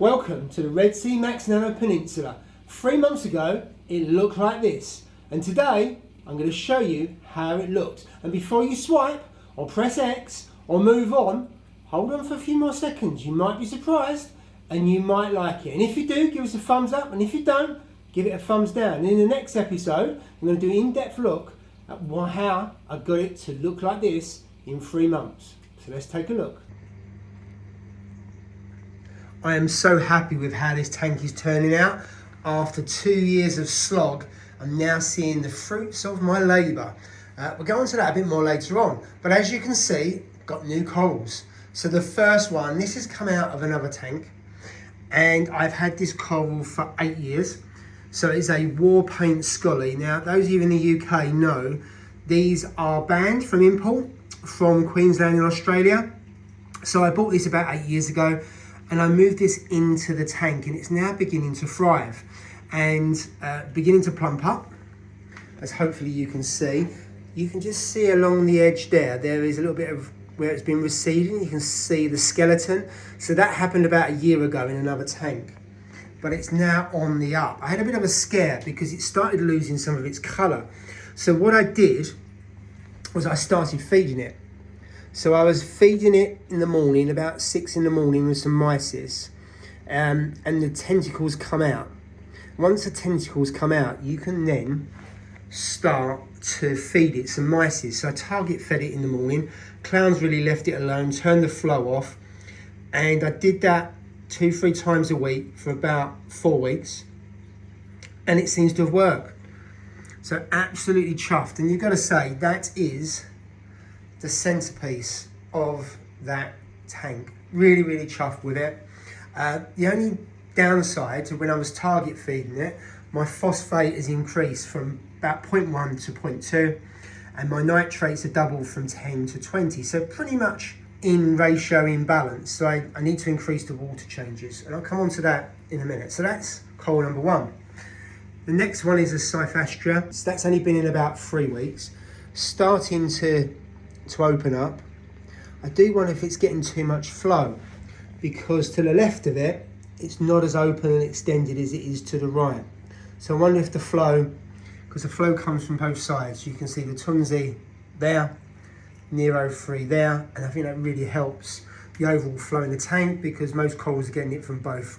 Welcome to the Red Sea Max Nano Peninsula. 3 months ago, it looked like this. And today, I'm going to show you how it looked. And before you swipe, or press X, or move on, hold on for a few more seconds. You might be surprised, and you might like it. And if you do, give us a thumbs up. And if you don't, give it a thumbs down. And in the next episode, I'm going to do an in-depth look at how I got it to look like this in 3 months. So let's take a look. I am so happy with how this tank is turning out. After 2 years of slog, I'm now seeing the fruits of my labour. We'll go on to that a bit more later on. But as you can see, I've got new corals. So the first one, this has come out of another tank. And I've had this coral for 8 years. So it's a war paint scully. Now, those of you in the UK know, these are banned from import from Queensland in Australia. So I bought this about 8 years ago. And I moved this into the tank, and it's now beginning to thrive and beginning to plump up, as hopefully you can see. You can just see along the edge there is a little bit of where it's been receding. You can see the skeleton. So that happened about a year ago in another tank, but it's now on the up. I had a bit of a scare because it started losing some of its colour. So what I did was I started feeding it. So I was feeding it in the morning, about 6 in the morning with some mysis, and the tentacles come out. Once the tentacles come out, you can then start to feed it some mysis. So I target fed it in the morning. Clowns really left it alone, turned the flow off, and I did that 2-3 times a week for about 4 weeks, and it seems to have worked. So absolutely chuffed, and you've got to say that is the centerpiece of that tank. Really chuffed with it. The only downside to when I was target feeding it, my phosphate has increased from about 0.1 to 0.2, and my nitrates are doubled from 10 to 20. So pretty much in ratio, in balance. So I need to increase the water changes, and I'll come on to that in a minute. So that's coral number 1. The next one is a Cyphastria. So that's only been in about 3 weeks, starting to open up. I do wonder if it's getting too much flow, because to the left of it, it's not as open and extended as it is to the right. So I wonder if the flow, because the flow comes from both sides. You can see the Tunzi there, Nero 3 there, and I think that really helps the overall flow in the tank, because most corals are getting it from both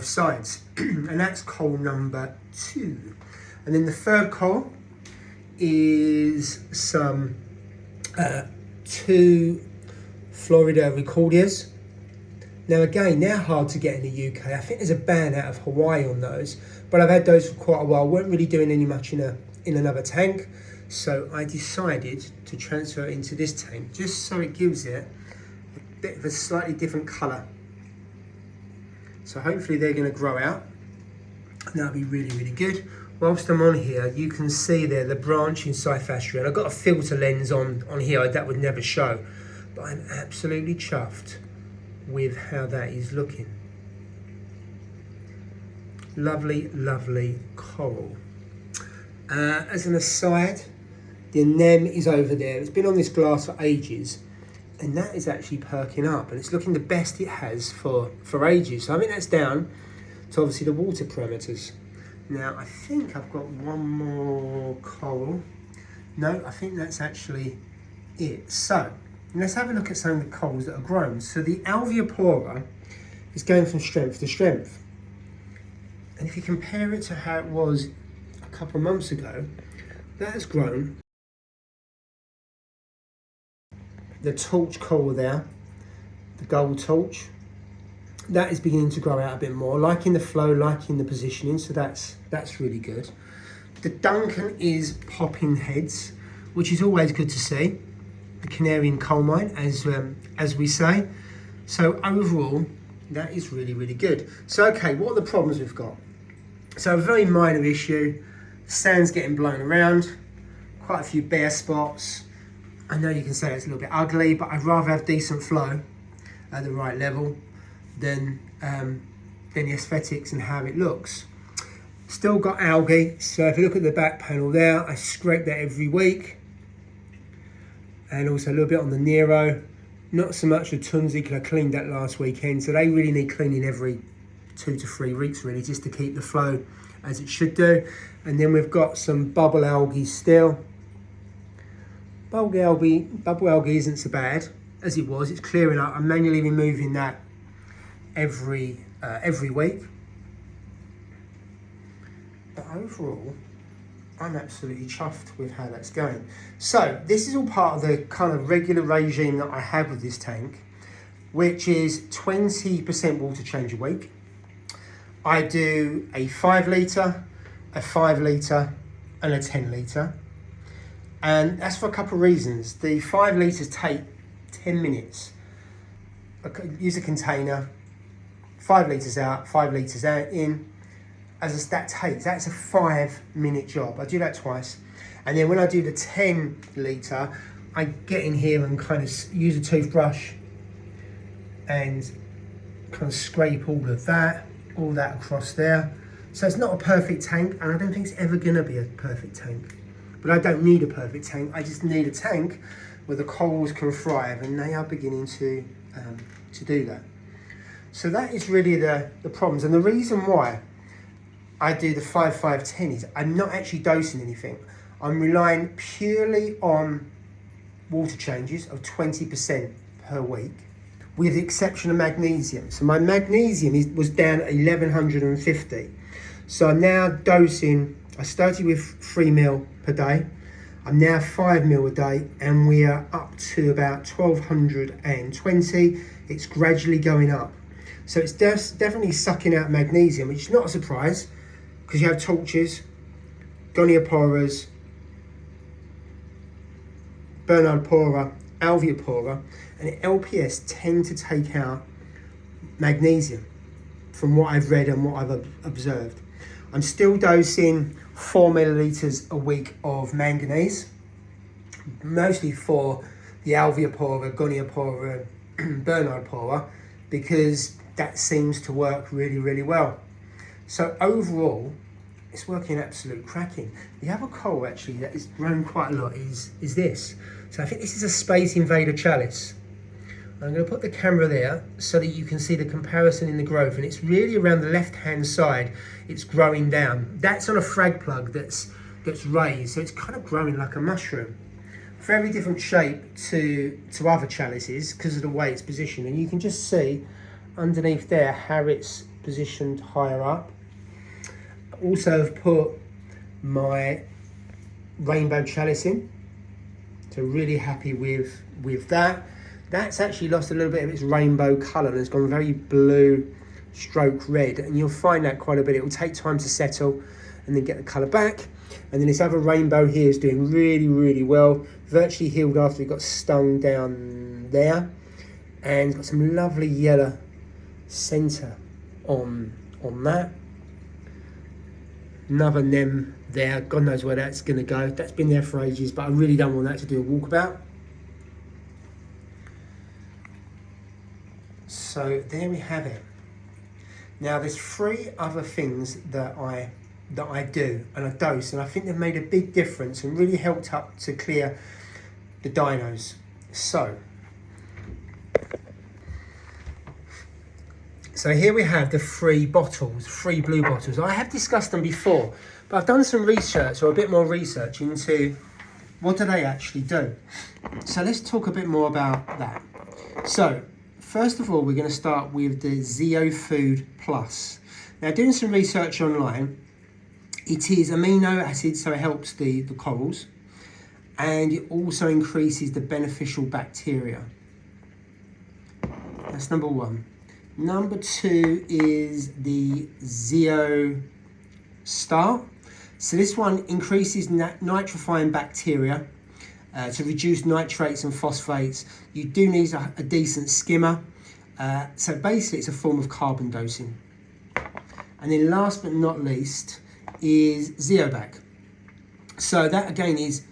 sides. And that's coral number 2. And then the third coral is some 2 Florida Recordias. Now again, they're hard to get in the UK. I think there's a ban out of Hawaii on those, but I've had those for quite a while. Weren't really doing any much in another tank, so I decided to transfer it into this tank, just so it gives it a bit of a slightly different colour. So hopefully they're going to grow out, and that'll be really good. Whilst I'm on here, you can see there the branching Cyphastria, and I've got a filter lens on here that would never show, but I'm absolutely chuffed with how that is looking. Lovely coral. As an aside, the anem is over there. It's been on this glass for ages, and that is actually perking up, and it's looking the best it has for ages. So I think that's down to obviously the water parameters. Now, I think I've got one more coral. No, I think that's actually it. So, let's have a look at some of the corals that are grown. So the Alveopora is going from strength to strength. And if you compare it to how it was a couple of months ago, that has grown. The torch coral there, the gold torch, that is beginning to grow out a bit more, liking the flow, liking the positioning, so that's really good. The Duncan is popping heads, which is always good to see. The canary in coal mine, as we say. So overall, that is really good. So okay, what are the problems we've got? So a very minor issue, sand's getting blown around, quite a few bare spots. I know you can say it's a little bit ugly, but I'd rather have decent flow at the right level than the aesthetics and how it looks. Still got algae, so if you look at the back panel there, I scrape that every week. And also a little bit on the Nero, Not so much the Tunzi, because I cleaned that last weekend, so they really need cleaning every 2 to 3 weeks really, just to keep the flow as it should do. And then we've got some bubble algae still. Bubble algae isn't so bad as it was. It's clearing up. I'm manually removing that every week. But overall, I'm absolutely chuffed with how that's going. So this is all part of the kind of regular regime that I have with this tank, which is 20% water change a week. I do a 5 litre, a 5 litre and a 10 litre. And that's for a couple of reasons. The 5 litres take 10 minutes. I use a container, 5 litres out, 5 litres out in. That's a 5-minute job. I do that twice. And then when I do the 10 litre, I get in here and kind of use a toothbrush and kind of scrape all that across there. So it's not a perfect tank, and I don't think it's ever gonna be a perfect tank. But I don't need a perfect tank. I just need a tank where the corals can thrive, and they are beginning to do that. So that is really the problems. And the reason why I do the 5-5-10 is I'm not actually dosing anything. I'm relying purely on water changes of 20% per week, with the exception of magnesium. So my magnesium was down at 1150. So I'm now dosing, I started with 3 mil per day. I'm now 5 mil a day, and we are up to about 1220. It's gradually going up. So it's definitely sucking out magnesium, which is not a surprise, because you have torches, gonioporas, bernardipora, alveopora, and LPS tend to take out magnesium, from what I've read and what I've observed. I'm still dosing 4 millilitres a week of manganese, mostly for the alveopora, goniopora, bernardipora, because that seems to work really, really well. So overall, it's working absolute cracking. The other coral actually that has grown quite a lot is this. So I think this is a Space Invader Chalice. I'm going to put the camera there so that you can see the comparison in the growth, and it's really around the left-hand side. It's growing down. That's on a frag plug that's raised, so it's kind of growing like a mushroom. Very different shape to other chalices because of the way it's positioned, and you can just see underneath there how it's positioned higher up. Also have put my rainbow chalice in, so really happy with that. That's actually lost a little bit of its rainbow colour and has gone very blue stroke red, and you'll find that quite a bit. It will take time to settle and then get the colour back. And then this other rainbow here is doing really, really well. Virtually healed after it got stung down there, and got some lovely yellow centre on that. Another nem there, God knows where that's going to go. That's been there for ages, but I really don't want that to do a walkabout. So there we have it. Now there's 3 other things that I do and I dose, and I think they've made a big difference and really helped up to clear the dinos. So here we have the 3 bottles, 3 blue bottles. I have discussed them before, but I've done some research, or a bit more research, into what do they actually do. So let's talk a bit more about that. So first of all, we're going to start with the Zeovit Plus. Now, doing some research online, it is amino acid, so it helps the corals, and it also increases the beneficial bacteria. That's number 1. Number 2 is the Zeo Star. So this one increases nitrifying bacteria to reduce nitrates and phosphates. You do need a decent skimmer. So basically it's a form of carbon dosing. And then last but not least is Zeobac. So that again is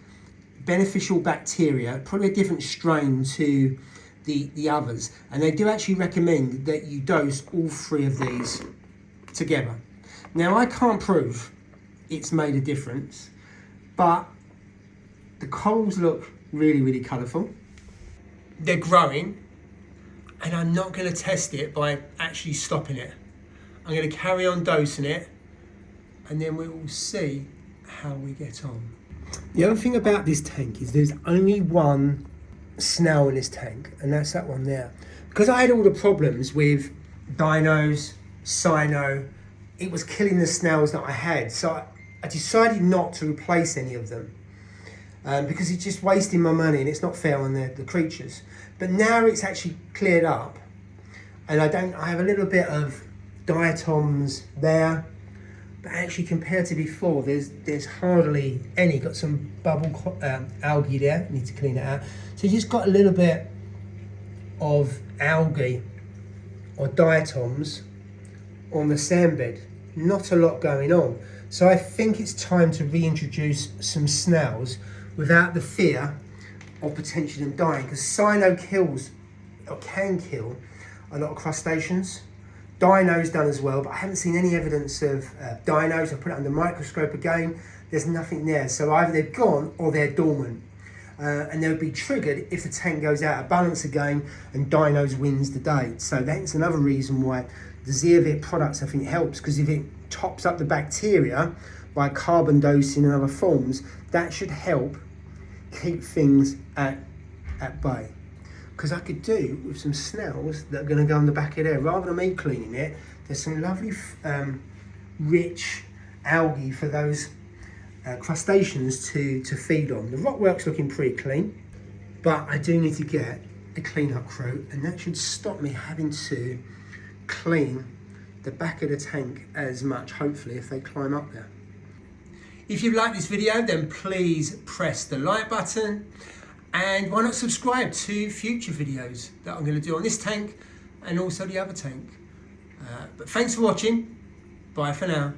beneficial bacteria, probably a different strain to the others, and they do actually recommend that you dose all 3 of these together. Now I can't prove it's made a difference, but the corals look really, really colourful. They're growing, and I'm not going to test it by actually stopping it. I'm going to carry on dosing it, and then we will see how we get on. The other thing about this tank is there's only one snail in this tank, and that's that one there. Because I had all the problems with dinos, cyano, it was killing the snails that I had. So I decided not to replace any of them because it's just wasting my money and it's not fair on the creatures. But now it's actually cleared up, and I have a little bit of diatoms there, but actually compared to before, there's hardly any. Got some bubble algae there, need to clean it out. So you just got a little bit of algae or diatoms on the sand bed, not a lot going on. So I think it's time to reintroduce some snails without the fear of potentially them dying, because cyano kills or can kill a lot of crustaceans. Dino's done as well, but I haven't seen any evidence of dinos. I put it under microscope again, there's nothing there. So either they're gone or they're dormant. And they'll be triggered if the tank goes out of balance again and dinos wins the day. So that's another reason why the Zeovit products, I think, helps, because if it tops up the bacteria by carbon dosing and other forms, that should help keep things at bay. Because I could do with some snails that are going to go on the back of there, rather than me cleaning it, there's some lovely rich algae for those crustaceans to feed on. The rockwork's looking pretty clean, but I do need to get a clean-up crew, and that should stop me having to clean the back of the tank as much, hopefully, if they climb up there. If you like this video, then please press the like button, and why not subscribe to future videos that I'm going to do on this tank and also the other tank. But thanks for watching. Bye for now.